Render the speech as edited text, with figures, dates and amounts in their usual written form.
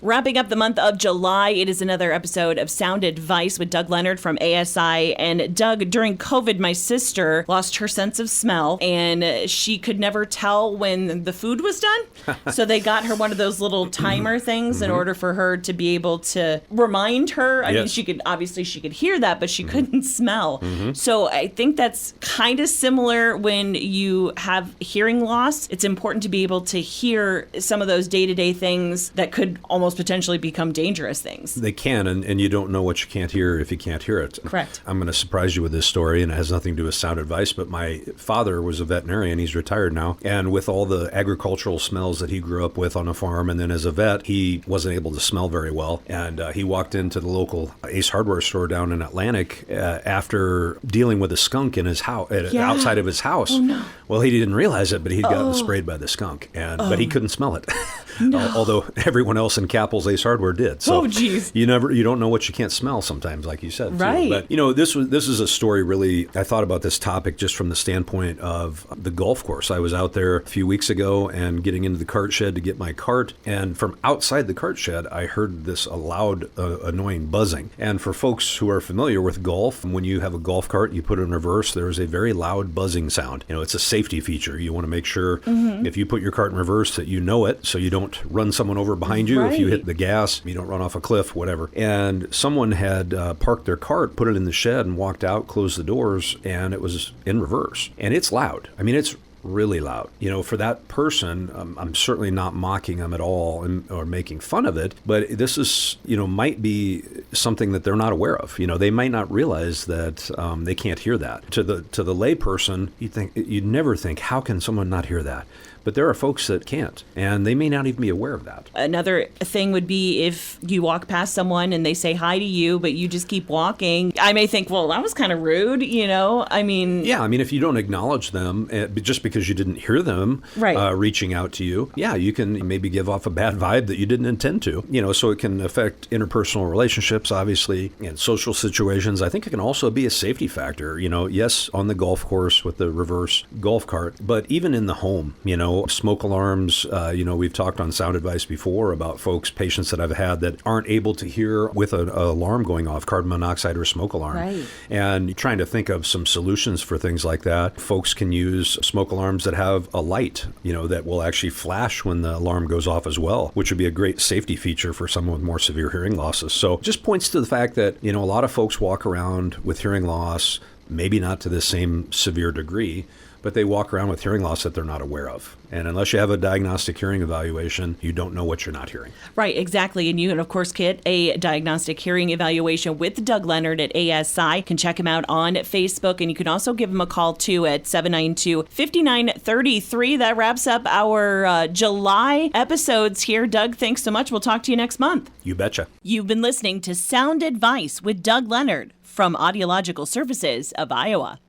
Wrapping up the month of July, it is another episode of Sound Advice with Doug Leonard from ASI. And Doug, during COVID, my sister lost her sense of smell and she could never tell when the food was done. So they got her one of those little timer things in order for her to be able to remind her. I mean, she could hear that, but she couldn't smell. So I think that's kind of similar when you have hearing loss. It's important to be able to hear some of those day-to-day things that could almost potentially become dangerous things. They can, and you don't know what you can't hear if you can't hear it. Correct. I'm going to surprise you with this story, and it has nothing to do with sound advice, but my father was a veterinarian. He's retired now, and with all the agricultural smells that he grew up with on a farm, and then as a vet, he wasn't able to smell very well, and he walked into the local Ace Hardware store down in Atlantic after dealing with a skunk in his house, outside of his house. Oh, no. Well, he didn't realize it, but he'd gotten sprayed by the skunk, but he couldn't smell it. No. Although everyone else in Capel's Ace Hardware did. So geez. You don't know what you can't smell sometimes, like you said. Right. Too. But this is a story really. I thought about this topic just from the standpoint of the golf course. I was out there a few weeks ago and getting into the cart shed to get my cart, and from outside the cart shed, I heard this loud, annoying buzzing. And for folks who are familiar with golf, when you have a golf cart, you put it in reverse. There is a very loud buzzing sound. It's a safety feature. You want to make sure if you put your cart in reverse that you know it, so you don't run someone over behind you. Right. If you hit the gas, you don't run off a cliff, whatever. And someone had parked their cart, put it in the shed, and walked out, closed the doors, and it was in reverse. And it's loud. I mean, it's really loud. For that person, I'm certainly not mocking them at all or making fun of it, but this is, might be something that they're not aware of. They might not realize that they can't hear that. To the lay person, you'd never think, how can someone not hear that? But there are folks that can't, and they may not even be aware of that. Another thing would be if you walk past someone and they say hi to you, but you just keep walking. I may think, well, that was kind of rude, I mean... Yeah, if you don't acknowledge them, just because you didn't hear them reaching out to you, you can maybe give off a bad vibe that you didn't intend to. So it can affect interpersonal relationships, obviously, and social situations. I think it can also be a safety factor. Yes, on the golf course with the reverse golf cart, but even in the home, smoke alarms, we've talked on Sound Advice before about patients that I've had that aren't able to hear with an alarm going off, carbon monoxide or smoke alarm. Right. And trying to think of some solutions for things like that. Folks can use smoke alarms that have a light, that will actually flash when the alarm goes off as well, which would be a great safety feature for someone with more severe hearing losses. So just points to the fact that, a lot of folks walk around with hearing loss, maybe not to the same severe degree, but they walk around with hearing loss that they're not aware of. And unless you have a diagnostic hearing evaluation, you don't know what you're not hearing. Right, exactly. And you can, of course, get a diagnostic hearing evaluation with Doug Leonard at ASI. You can check him out on Facebook, and you can also give him a call, too, at 792-5933. That wraps up our July episodes here. Doug, thanks so much. We'll talk to you next month. You betcha. You've been listening to Sound Advice with Doug Leonard from Audiological Services of Iowa.